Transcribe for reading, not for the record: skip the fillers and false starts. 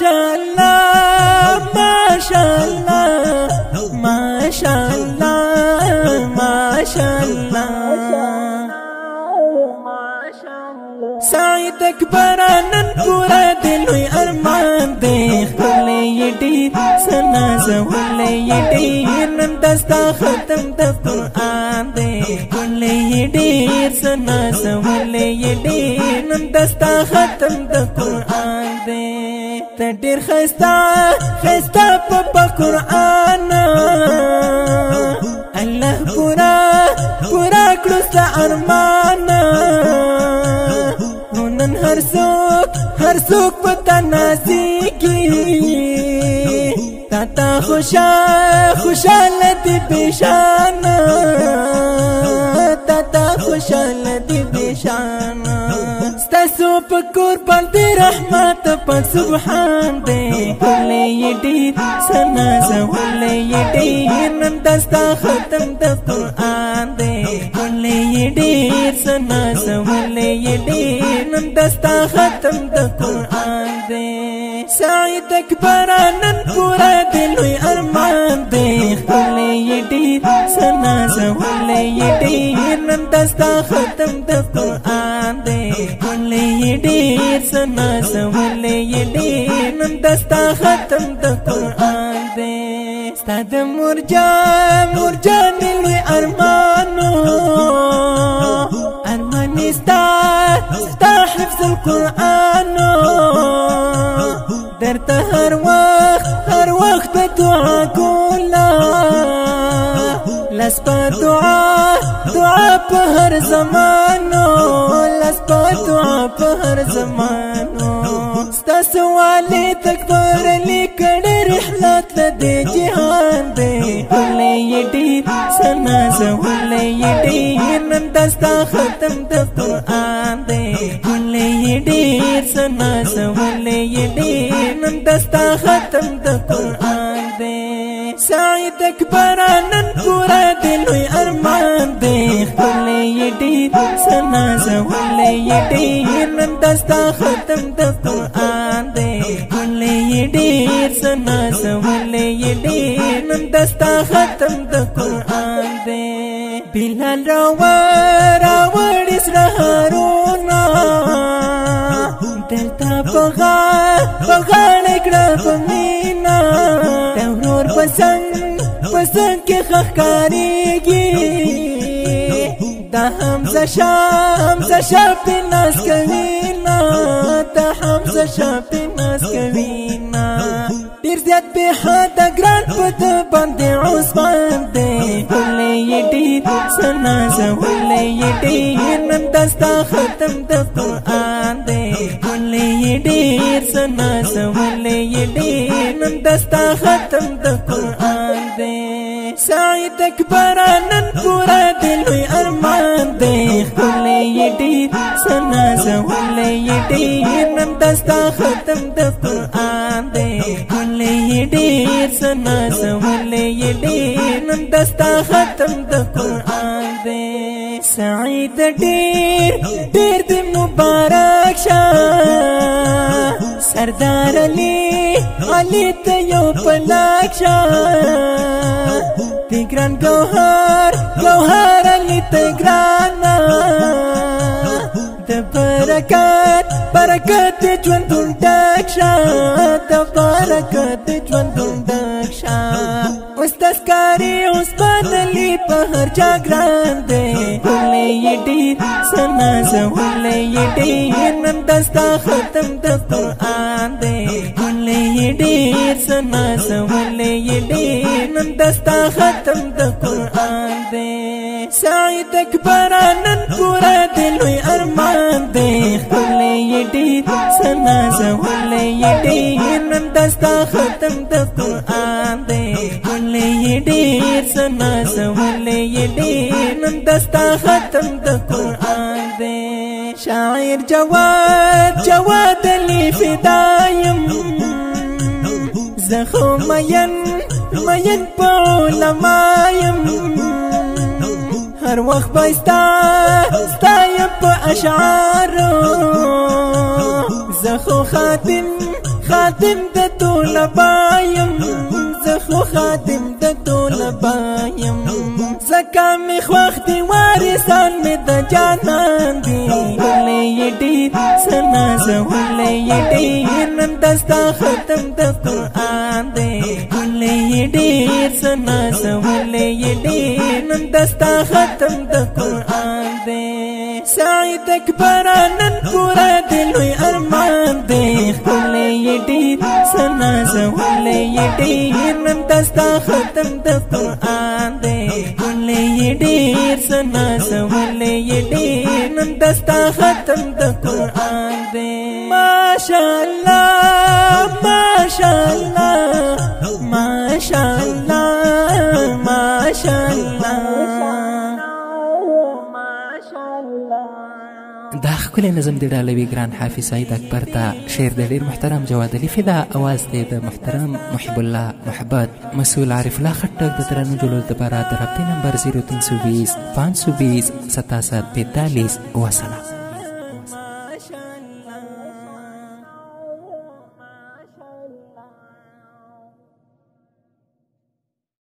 ماشاءالله ماشاءالله ماشاءالله ماشاءالله سعید اکبر نن پورا دلوی ارمان دے خلی ډیر سنا زولې ډیر نن دستا ختم د قرآن دے خلی ډیر سنا زولې ډیر نن دستا ختم د قرآن دے ته ډیر خستا خستا په قرآن الله پورا پورا کړستا ارمان نن هر څوک پتا نازیږي تا خوشاله دی بشان تا خوشاله دی بشان ستاسو په قربان دی رحمت په سبحان دی ولې ډیر سنا زولې ډیر نن دستا ختم د قرآن دی ولې ډیر سنا زولې ډیر نن دستا ختم د قرآن دی سعید اکبر نن پورا دلوی ارمان دی ولې ډیر سنا زولې ډیر نن دستا ختم د قرآن دی ولې ډیر سنا زولې ډیر نن دستا ختم د قرآن دی ستا د مورجان لوی ارمانو ارمانستا حفظ القرآن درته هر وخت دعا کولا لس په دعا په هر زمانو لس په دعا په هر زمانو ستاسو والي تکبر لیکړ رحلت لدې جهان دی ولې ډیر سنا زولې ډیر نن دستا ختم د قرآن دی ولې ډیر سنا زولې ډیر نن دستا ختم د قرآن دی سعید اکبر نن پورا دلوی ارمان دی ولې ډیر سنا زولې ډیر نن دستا ختم د قرآن دی ولې ډیر سنا زولې ډیر نن دستا ختم د قرآن دی بلال راوړ اسره هارونا دلته بغاړه کړه په مینا د ورور پسنګ کې ښکاریږي دا حمزه شاه په ناز کوي نا دا حمزه شاه په ناز کوي نا ډیر زیات به حد ګران پد باندې عثمان دی ولې ډیر سنا زولې ډیر نن دستا ختم د قرآن دی ولې ډیر سنا زولې ډیر نن دستا ختم د قرآن دی سعید اکبر نن پورا دلوی ارمان دی ولې ډیر سنا زولې ډیر نن دستا ختم د قرآن دی ولې ډیر سنا زولې ډیر نن دستا ختم د قرآن دی سعید ډیر د مبارک شه سردار علی ته یو پلاک شه تګران گوهر علی تګران د برکت ژوند ډک شه د برکت ژوند ډک شه اوس تذکاري عثمان علي په هر چا ګران دی ولې ډیر سنا زولې ډیر نن دستا ختم د قرآن دی ولې ډیر سنا زولې ډیر نن دستا ختم د قرآن دی سعید اکبر نن پورا دلوی ارمان دی ولې ډیر سنا زولې ډیر نن دستا ختم د قرآن دی ولې ډیر سنا زولې ډیر نن دستا ختم د قرآن دی شاعر جواد علی فدایم زخو مین په علمایم هر وخت بایستا په اشعارو زخو خاتم خادم د طلبایم زخو خادم د طلبایم زکا می خوخت وارثان می د جانان دی ولې ډیر سنا زولې ډیر نن دستا ختم د قران دی ولې ډیر سنا زولې ډیر نن دستا ختم د قران دی سعید اکبر نن پورا دلوی ارمان دی ولې ډیر سنا زولې ډیر نن دستا ختم د قران دی ولې ډیر سنا زولې ډیر نن دستا ختم د قران دی ماشاءالله ماشاءالله ماشاءالله ماشاءالله دا ښکلی نظم د ډالوي ګران حافظ سعید اکبر ته شعر د ډېر محترم جواد علي فدا اواز دی د محترم محب الله محبت مسئول عارف الله خټک د ترانو جوړولو دپاره د رابطې نمبر 0320 520 67 45 وسلام.